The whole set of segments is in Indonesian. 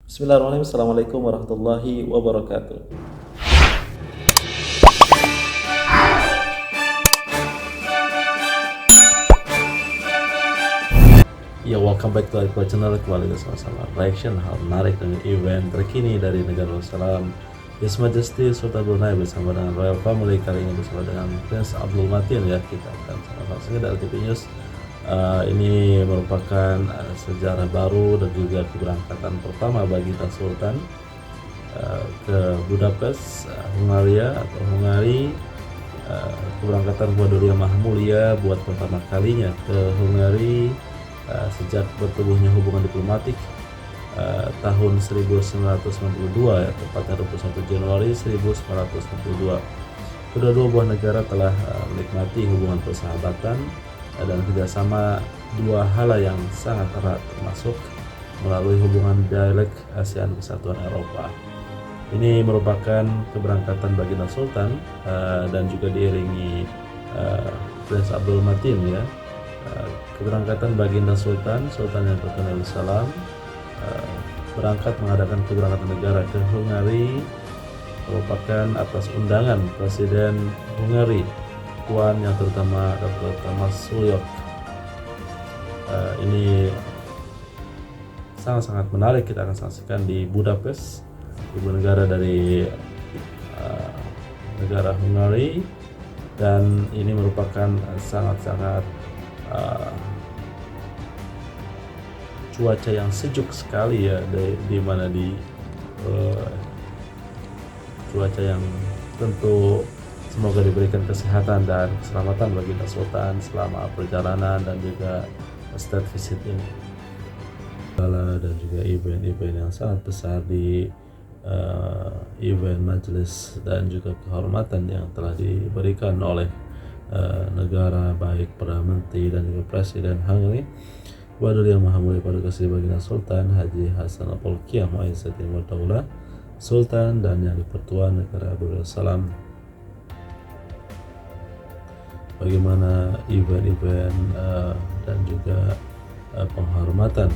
Bismillahirrahmanirrahim. Assalamualaikum warahmatullahi wabarakatuh. Ya, welcome back to our channel. Kembali bersama reaction hal menarik dengan event terkini dari negara Darussalam, His Majesty Sultan Brunei bersama dengan Royal Family, kali ini bersama dengan Prince Abdul Matin. Ya, kita akan sama-sama dari TV News. Ini merupakan sejarah baru dan juga keberangkatan pertama bagi Sultan ke Budapest, Hungaria atau Hungari. Keberangkatan buat Duli Yang Maha Mulia buat pertama kalinya ke Hungari sejak bertubuhnya hubungan diplomatik tahun 1992, ya, tepatnya 21 Januari 1992. Kedua buah negara telah menikmati hubungan persahabatan dan kerjasama dua hal yang sangat erat, termasuk melalui hubungan dialek ASEAN Kesatuan Eropa. Ini merupakan keberangkatan baginda Sultan dan juga diiringi Prince Abdul Matin, ya. Keberangkatan baginda Sultan yang terkenal Darussalam berangkat mengadakan keberangkatan negara ke Hungari merupakan atas undangan Presiden Hungari Tuan yang terutama Dr. Thomas Sulyok. Ini sangat-sangat menarik, kita akan saksikan di Budapest, ibu negara dari negara Hungari, dan ini merupakan sangat-sangat cuaca yang sejuk sekali, ya, di mana cuaca yang tentu semoga diberikan kesehatan dan keselamatan bagi Sultan selama perjalanan dan juga state visit ini. Dan juga event-event yang sangat besar di event majelis dan juga kehormatan yang telah diberikan oleh negara, baik Perdana Menteri dan juga Presiden Hungary, Duli Yang Maha Mulia Paduka Sri Baginda Sultan Haji Hasan Al-Bolkiah Mu'izzatin wa Daulah Sultan dan Yang di-Pertuan Negara Darussalam. Bagaimana event-event dan juga penghormatan,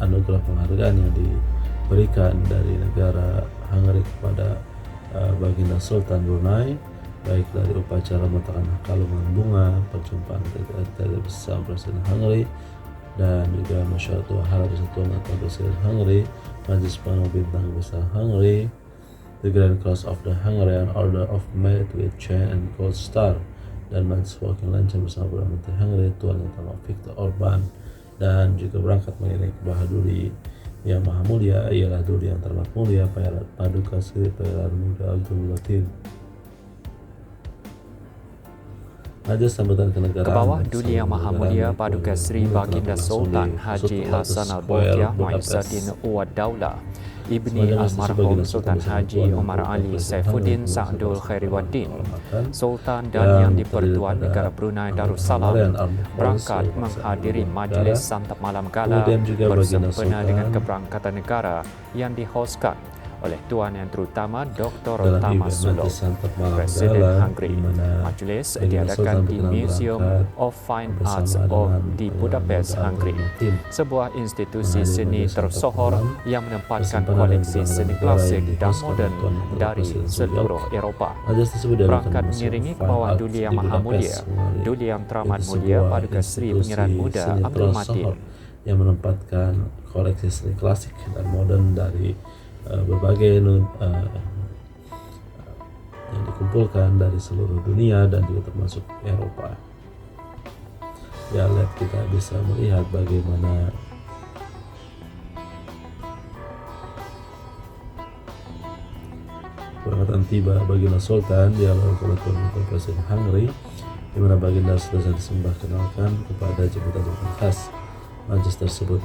anugerah penghargaan yang diberikan dari negara Hungary kepada Baginda Sultan Brunei, baik dari upacara meletakkan kalungan bunga, perjumpaan bersama Presiden Hungary, dan juga masyarakat Halal Persatuan atau Presiden Hungary, Majelis Panglima Bintang Besar Hungary, the Grand Cross of the Hungarian Order of Merit with Chain and Gold Star, dan Majelis Walking Lantern bersama Perdana Menteri Hungary Tuan Yang Terhormat Viktor Orban, dan juga berangkat mengiringi kebaha Duli Yang Maha Mulia ialah Duli Yang Terhormat Mulia Paduka Sri Pangeran Muda Abdul Latif. Majelis sambutan kenegaraan ke bawah Duli Yang Maha Mulia Paduka Sri Baginda Sultan Haji Hasan Al-Bolkiah Mu'izzatin wa Daulah Ibni Almarhum Sultan Haji Omar Ali Saifuddin Sa'dul Khairiwaddin, Sultan dan Yang di-Pertuan Negara Brunei Darussalam berangkat menghadiri majlis santap malam gala bersempena dengan keberangkatan negara yang dihoskan oleh Tuan Yang Terutama Dr. Thomas Sulyok, Presiden Hungary. Majlis diadakan di Museum of Fine Arts di Budapest, Hungary, sebuah institusi seni tersohor yang menempatkan koleksi seni klasik dan moden dari seluruh Eropah. Berangkat mengiringi ke bawah Duli Yang Maha Mulia, Duli Yang Teramat Mulia Paduka Sri Pangeran Muda Abdul Matin, yang menempatkan koleksi seni klasik dan modern dari berbagai yang dikumpulkan dari seluruh dunia dan juga termasuk Eropa. Ya, kita bisa melihat bagaimana keberangkatan tiba Baginda Sultan di halaman Presiden Hungary, di mana Baginda Sultan disembah kenalkan kepada jabatan khas majelis tersebut.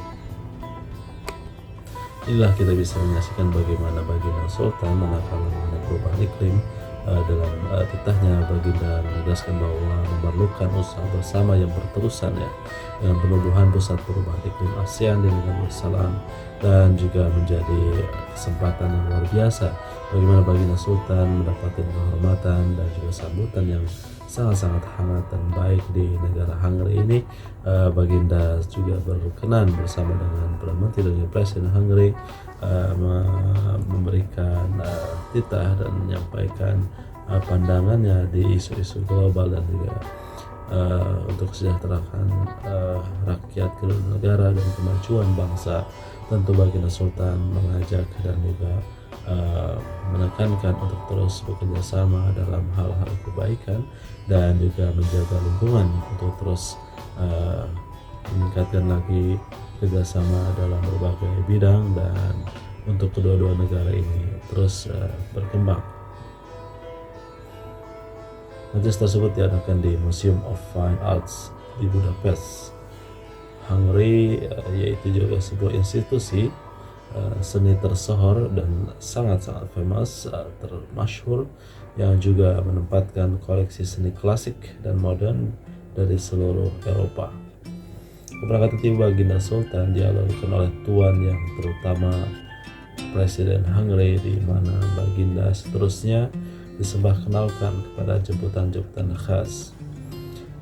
Inilah kita bisa menyaksikan bagaimana Baginda Sultan menakar mengenai perubahan iklim. Dalam titahnya Baginda menegaskan bahwa memerlukan usaha bersama yang berterusan, ya, dengan penubuhan pusat perubahan iklim ASEAN di negara Darussalam, dan juga menjadi kesempatan yang luar biasa bagaimana Baginda Sultan mendapatkan kehormatan dan juga sambutan yang sangat-sangat hangat dan baik di negara Hungary ini. Baginda juga berkenan bersama dengan Perdana Menteri dan Presiden Hungary memberikan titah dan menyampaikan pandangannya di isu-isu global dan juga untuk kesejahteraan rakyat, kedua negara dan kemajuan bangsa. Tentu Baginda Sultan mengajak dan juga menekankan untuk terus bekerja sama dalam hal-hal kebaikan dan juga menjaga lingkungan untuk terus meningkatkan lagi kerjasama dalam berbagai bidang dan untuk kedua-dua negara ini terus berkembang. Majelis tersebut diadakan di Museum of Fine Arts di Budapest, Hungary, yaitu juga sebuah institusi seni tersohor dan sangat-sangat famous, termasyhur, yang juga menempatkan koleksi seni klasik dan modern dari seluruh Eropa. Keberangkatan tiba Baginda Sultan dilakukan oleh tuan yang terutama Presiden Hungary, di mana Baginda seterusnya disembah kenalkan kepada jemputan-jemputan khas.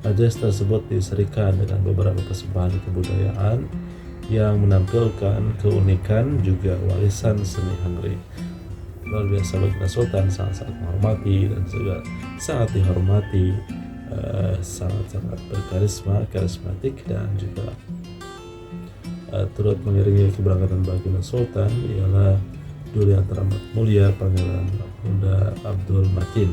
Majelis tersebut diserikan dengan beberapa persembahan kebudayaan yang menampilkan keunikan juga warisan seni Hungary. Luar biasa, Baginda Sultan sangat-sangat menghormati dan juga sangat dihormati, sangat-sangat karismatik dan juga turut mengiringi keberangkatan Baginda Sultan ialah Duli yang teramat mulia Pangeran Bunda Abdul Matin.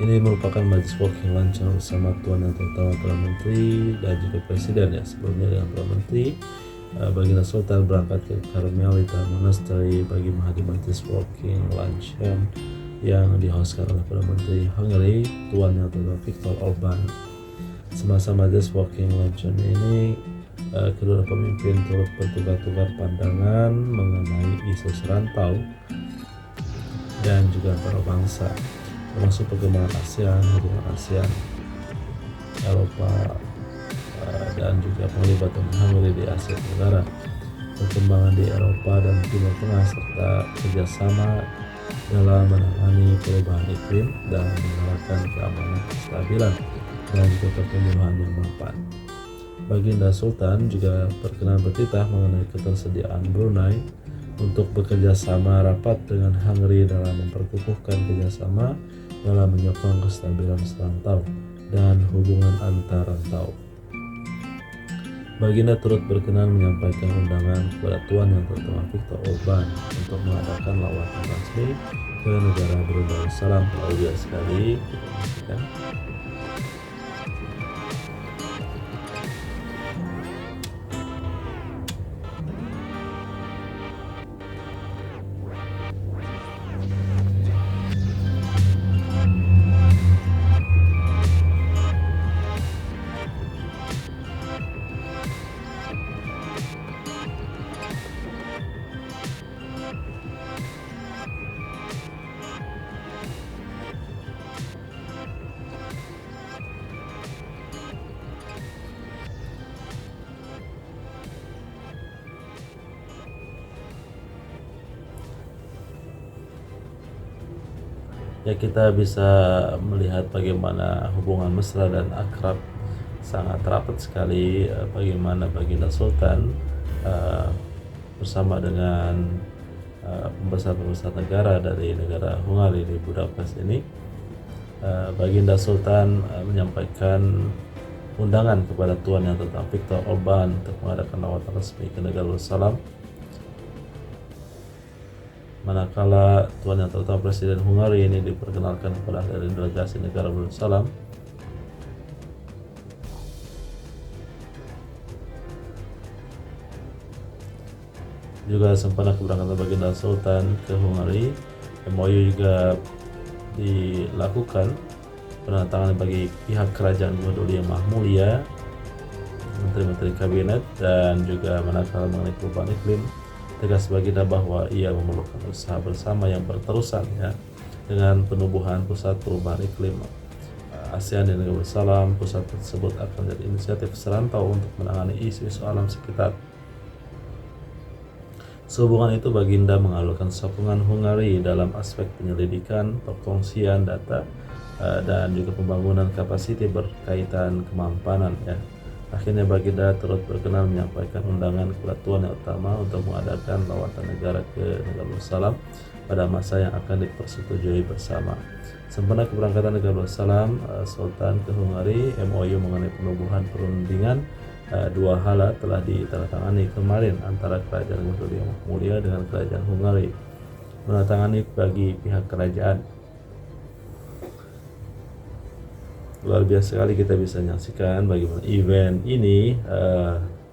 Ini merupakan majelis walking luncheon bersama Tuan yang terutama Perdana Menteri dan juga Presiden. Ya, sebelumnya dengan Perdana Menteri, Baginda Sultan berangkat ke Carmelita Monastery bagi menghadiri majelis walking luncheon yang dihostkan oleh Perdana Menteri Hungary, Tuan yang terutama Viktor Orban. Semasa majelis walking luncheon ini, kedua pemimpin turut bertukar-tukar pandangan mengenai isu serantau dan juga antar bangsa, termasuk perkembangan ASEAN, hubungan ASEAN, Eropa, dan juga penglibatan Hungary di Asia Tenggara, perkembangan di Eropa dan Timur Tengah, serta kerjasama dalam menangani perubahan iklim dan mengarahkan keamanan, kestabilan, dan juga pertumbuhan yang mapan. Baginda Sultan juga berkenan bertitah mengenai ketersediaan Brunei untuk bekerja sama rapat dengan Hungary dalam memperkukuhkan kerjasama dalam menyokong kestabilan serantau dan hubungan antar rantau. Baginda turut berkenan menyampaikan undangan kepada Tuan yang terutama Viktor Orban untuk mengadakan lawatan resmi ke negara Brunei Darussalam. Luar biasa sekali. Ya, kita bisa melihat bagaimana hubungan mesra dan akrab sangat rapat sekali, bagaimana Baginda Sultan bersama dengan pembesar-pembesar negara dari negara Hungary di Budapest ini. Baginda Sultan menyampaikan undangan kepada Tuan yang terutama Viktor Orban untuk mengadakan lawatan resmi ke negara Darussalam, manakala Tuan yang terutama Presiden Hungary ini diperkenalkan kepada dari delegasi negara Darussalam. Juga sempena keberangkatan Baginda Sultan ke Hungary, MOU juga dilakukan penandatangan bagi pihak kerajaan Duli yang Maha Mulia, menteri-menteri kabinet, dan juga manakala mengenai perubahan iklim, tegas Baginda bahwa ia memerlukan usaha bersama yang berterusan ya dengan penubuhan pusat perubahan iklim ASEAN di negara Darussalam. Pusat tersebut akan menjadi inisiatif serantau untuk menangani isu-isu alam sekitar Sehubungan itu, Baginda mengalurkan sokongan Hungary dalam aspek penyelidikan, perkongsian data, dan juga pembangunan kapasiti berkaitan kemampanan ya. Akhirnya Baginda turut berkenan menyampaikan undangan kepada Tuan Yang Utama untuk mengadakan lawatan negara ke Negara Darussalam pada masa yang akan dipersetujui bersama. Sempena keberangkatan Negara Darussalam Sultan ke Hungary, MOU mengenai penubuhan perundingan dua hala telah ditandatangani kemarin antara Kerajaan Gusti Yang Mulia dengan Kerajaan Hungary. Menandatangani bagi pihak kerajaan. Luar biasa sekali kita bisa menyaksikan bagaimana event ini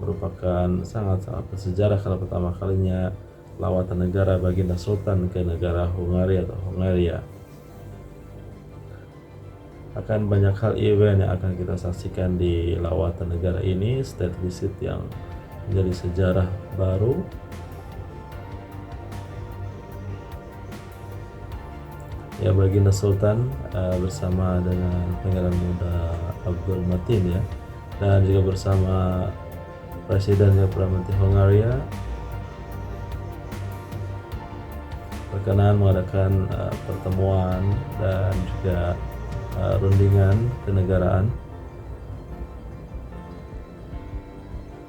merupakan sangat-sangat bersejarah karena pertama kalinya lawatan negara Baginda Sultan ke negara Hungary atau Hungaria. Akan banyak hal event yang akan kita saksikan di lawatan negara ini, state visit yang menjadi sejarah baru. Ya, Baginda Sultan bersama dengan Pangeran Muda Abdul Matin ya, dan juga bersama Presiden dan Perdana Menteri Hungaria berkenan mengadakan pertemuan dan juga rundingan kenegaraan.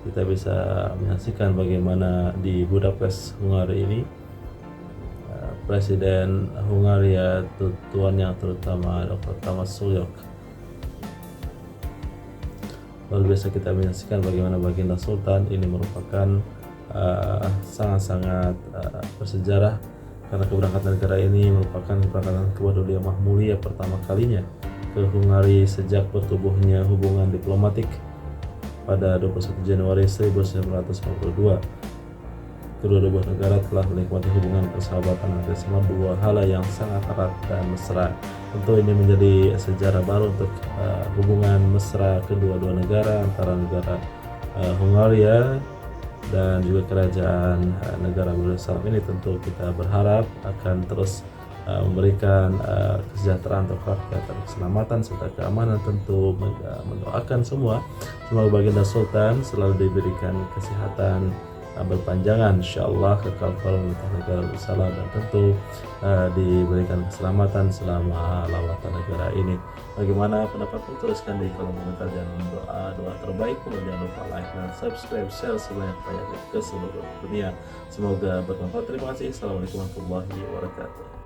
Kita bisa menyaksikan bagaimana di Budapest, Hungari ini Presiden Hungaria Tuan Yang Terutama Dr. Tamás Sullyok. Luar biasa kita menyaksikan bagaimana Baginda Sultan ini merupakan sangat-sangat bersejarah karena keberangkatan negara ini merupakan keberangkatan Kedua Yang Maha Mulia pertama kalinya ke Hungari sejak bertubuhnya hubungan diplomatik pada 21 Januari 1952. Kedua negara telah menikmati hubungan persahabatan bersama dua hala yang sangat erat dan mesra. Tentu ini menjadi sejarah baru untuk hubungan mesra kedua-dua negara antara negara Hungaria dan juga kerajaan negara Darussalam ini. Tentu kita berharap akan terus memberikan kesejahteraan untuk rakyat dan keselamatan serta keamanan. Tentu mendoakan semoga Baginda Sultan selalu diberikan kesehatan berpanjangan, insyaallah kekal pemerintah negara Darussalam, dan tentu diberikan keselamatan selama lawatan negara ini. Bagaimana pendapatmu? Tuliskan di kolom komentar. Jangan doa terbaik, kemudian jangan lupa like dan subscribe, share sebanyak-banyaknya ke seluruh dunia. Semoga bermanfaat. Terima kasih. Assalamualaikum warahmatullahi wabarakatuh.